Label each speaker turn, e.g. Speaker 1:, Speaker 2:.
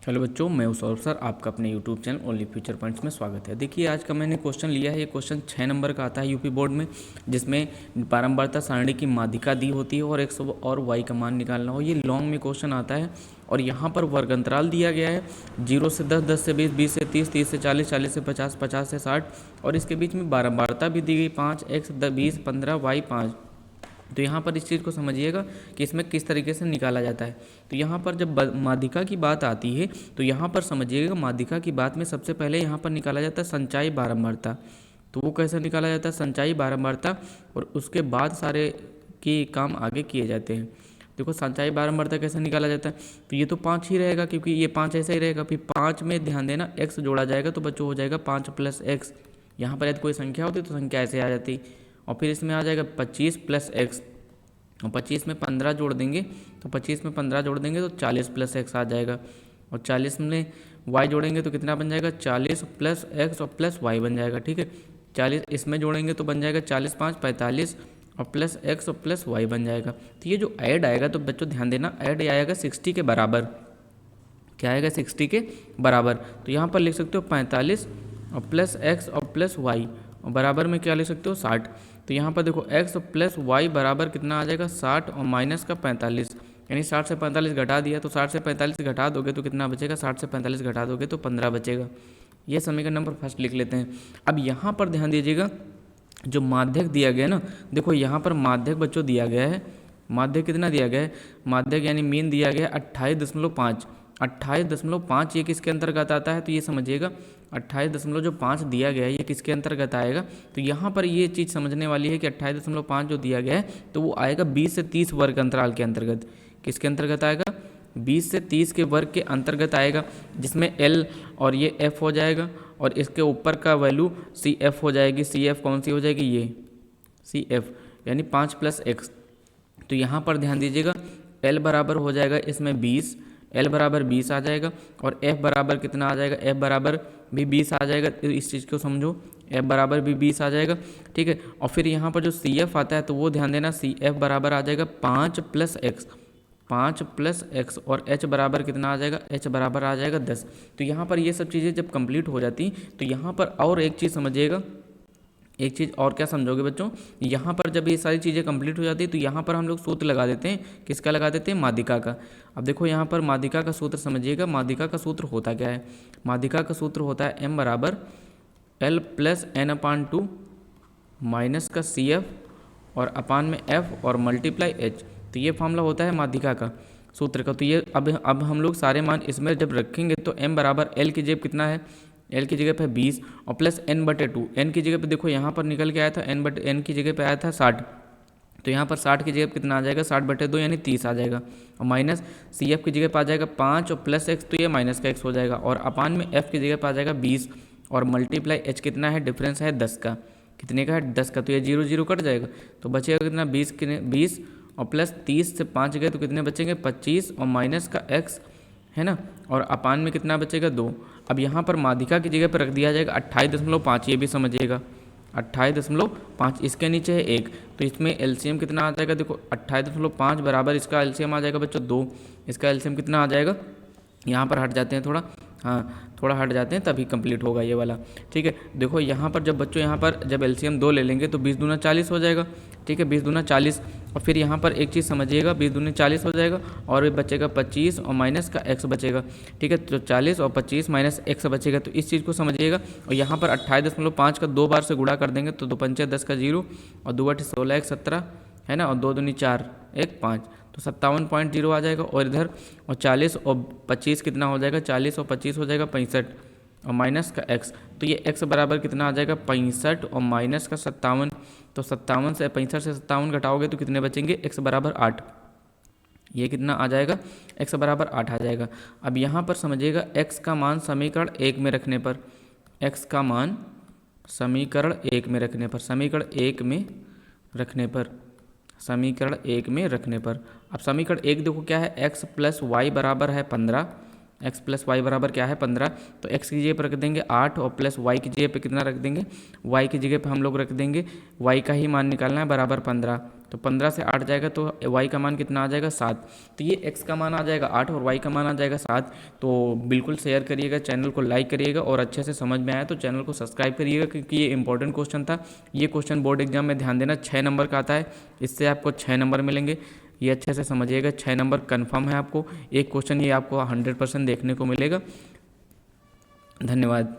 Speaker 1: Hello बच्चों, मैं Saurabh sir, आपका अपने YouTube channel only future points में स्वागत है। देखिए, आज का मैंने क्वेश्चन लिया है। ये क्वेश्चन 6 नंबर का आता है यूपी बोर्ड में, जिसमें बारंबारता सारणी की माध्यिका दी होती है और x और y का मान निकालना हो। ये लॉन्ग में क्वेश्चन आता है और यहाँ पर वर्ग अंतराल दिया गया है 0 से 10, 10 से 20, 20 से 30, 30 से 40, 40 से 50, 50 से 60 और इसके बीच में बारंबारता भी दी गई 5, x 20, 15, y 5। तो यहाँ पर इस चीज़ को समझिएगा कि इसमें किस तरीके से निकाला जाता है। तो यहाँ पर जब माध्यिका की बात आती है तो यहाँ पर समझिएगा, माध्यिका की बात में सबसे पहले यहाँ पर निकाला जाता है संचायी बारंबारता। तो वो कैसे निकाला जाता है, संचायी बारंबारता, और उसके बाद सारे के काम आगे किए जाते हैं। देखो, संचायी बारंबारता कैसे निकाला जाता है, तो ये तो 5 ही रहेगा, क्योंकि ये 5 ऐसा ही रहेगा। फिर 5 में ध्यान देना x जोड़ा जाएगा तो बच्चों हो जाएगा 5 + x। यहाँ पर यदि कोई संख्या होती तो संख्या ऐसे आ जाती, और फिर इसमें आ जाएगा 25 + x, और 25 में 15 जोड़ देंगे तो 25 में 15 जोड़ देंगे तो 40 + x आ जाएगा, और 40 में y जोड़ेंगे तो कितना बन जाएगा, 40 + x और प्लस y बन जाएगा। ठीक है, 40 इसमें जोड़ेंगे तो बन जाएगा 40 × 5 = 45 और प्लस x और प्लस y बन जाएगा। तो ये जो ऐड आएगा, तो बच्चों ध्यान देना, ऐड आएगा 60 के बराबर। क्या आएगा, 60 के बराबर। तो यहाँ पर लिख सकते हो 45 और प्लस x और प्लस y, और बराबर में क्या लिख सकते हो, 60। तो यहाँ पर देखो x प्लस y बराबर कितना आ जाएगा, 60 और माइनस का 45, यानी 60 से 45 घटा दिया तो 60 से 45 घटा दोगे तो कितना बचेगा, 60 से 45 घटा दोगे तो 15 बचेगा। ये समीकरण नंबर फर्स्ट लिख लेते हैं। अब यहाँ पर ध्यान दीजिएगा, जो माध्यक दिया गया ना, देखो यहाँ पर माध्यक बच्चों दिया गया है। माध्यक कितना दिया गया है, माध्यक यानी मीन दिया गया है 28.5। 28.5 ये किसके अंतर्गत आता है, तो ये समझिएगा 28.5 दिया गया है, ये किसके अंतर्गत आएगा। तो यहाँ पर ये चीज़ समझने वाली है कि 28.5 जो दिया गया है तो वो आएगा 20 से 30 वर्ग अंतराल के अंतर्गत। किसके अंतर्गत आएगा, 20 से 30 के वर्ग के अंतर्गत आएगा, जिसमें L और ये F हो जाएगा, और इसके ऊपर का वैल्यू CF हो जाएगी। CF कौन सी हो जाएगी, ये CF यानी 5 + x। तो यहाँ पर ध्यान दीजिएगा, L बराबर हो जाएगा इसमें 20, L बराबर 20 आ जाएगा, और F बराबर कितना आ जाएगा, F बराबर भी 20 आ जाएगा। तो इस चीज़ को समझो, F बराबर भी 20 आ जाएगा। ठीक है, और फिर यहाँ पर जो CF आता है तो वो ध्यान देना, CF बराबर आ जाएगा 5 + x, 5 + x, और h बराबर कितना आ जाएगा, h बराबर आ जाएगा 10। तो यहाँ पर ये सब चीज़ें जब कंप्लीट हो जाती तो यहाँ पर और एक चीज़ समझिएगा, एक चीज़ और क्या समझोगे बच्चों, यहाँ पर जब ये सारी चीज़ें कंप्लीट हो जाती है तो यहाँ पर हम लोग सूत्र लगा देते हैं। किसका लगा देते हैं, माध्यिका का। अब देखो यहाँ पर माध्यिका का सूत्र समझिएगा। माध्यिका का सूत्र होता क्या है, माध्यिका का सूत्र होता है m बराबर L + n/2 माइनस का CF और अपान में F और मल्टीप्लाई h। तो ये फॉर्मूला होता है माध्यिका का सूत्र का। तो ये अब हम लोग सारे मान इसमें जब रखेंगे तो m बराबर L की जगह कितना है, L की जगह पे 20 और प्लस n/2। n की जगह पे देखो यहाँ पर निकल के आया था, n की जगह पे आया था 60, तो यहाँ पर 60 की जगह पे कितना आ जाएगा, 60/2 यानी 30 आ जाएगा, और माइनस CF की जगह पे आ जाएगा 5 और प्लस x, तो ये माइनस का x हो जाएगा, और अपान में F की जगह पे आ जाएगा 20 और मल्टीप्लाई h कितना है, डिफरेंस है 10 का। कितने का है, 10 का। तो ये 0 0 कट जाएगा, तो बचेगा कितना, 20 और प्लस 30 से 5 गए तो कितने बचेंगे, 25 और माइनस का x है ना, और अपान में कितना बचेगा, 2। अब यहाँ पर माध्यिका की जगह पर रख दिया जाएगा 28.5, ये भी समझिएगा 28.5, इसके नीचे है 1, तो इसमें एलसीएम कितना आ जाएगा, देखो 28.5 बराबर इसका एलसीएम आ जाएगा बच्चों 2। इसका एलसीएम कितना आ जाएगा, यहाँ पर हट जाते हैं थोड़ा, हाँ थोड़ा हट जाते हैं तभी कंप्लीट होगा ये वाला। ठीक है, देखो यहाँ पर जब बच्चों यहाँ पर जब एलसीएम 2 ले लेंगे तो 20 दूना 40 हो जाएगा। ठीक है, 20 दूना 40, और फिर यहाँ पर एक चीज़ समझिएगा, 20 दूनी 40 हो जाएगा, और बचेगा 25 और माइनस का x बचेगा। ठीक है, तो 40 और 25 माइनस x बचेगा, तो इस चीज़ को समझिएगा। और यहाँ पर 28.5 का 2 बार से गुणा कर देंगे तो 2 पंचे 10 का 0 और 2 8 16 1 17 है ना, और 2 दूनी 4 1 5, तो 57.0 आ जाएगा। और इधर और 40 और 25 कितना हो जाएगा, 40 और 25 हो जाएगा 65 और माइनस का x, तो ये x बराबर कितना आ जाएगा, 65 और माइनस का 57। तो 57 से 65 से 57 घटाओगे तो कितने बचेंगे, x बराबर 8। ये कितना आ जाएगा, x बराबर 8 आ जाएगा। अब यहाँ पर समझिएगा, x का मान समीकरण 1 में रखने पर, x का मान समीकरण 1 में रखने पर, समीकरण 1 में रखने पर, समीकरण 1 में रखने पर। अब समीकरण 1 देखो क्या है, x + y बराबर है 15, x प्लस वाई बराबर क्या है 15। तो x की जगह पर रख देंगे 8 और प्लस y की जगह पे कितना रख देंगे, y की जगह पे हम लोग रख देंगे y का ही मान निकालना है बराबर 15। तो 15 से 8 जाएगा तो y का मान कितना आ जाएगा 7। तो ये x का मान आ जाएगा 8 और y का मान आ जाएगा 7। तो बिल्कुल शेयर करिएगा, चैनल को लाइक करिएगा और अच्छे से समझ में आया तो चैनल को सब्सक्राइब करिएगा, क्योंकि ये इंपॉर्टेंट क्वेश्चन था। ये क्वेश्चन बोर्ड एग्जाम में ध्यान देना 6 नंबर का आता है, इससे आपको 6 नंबर मिलेंगे। ये अच्छे से समझिएगा, 6 नंबर कन्फर्म है आपको। एक क्वेश्चन ये आपको 100% देखने को मिलेगा। धन्यवाद।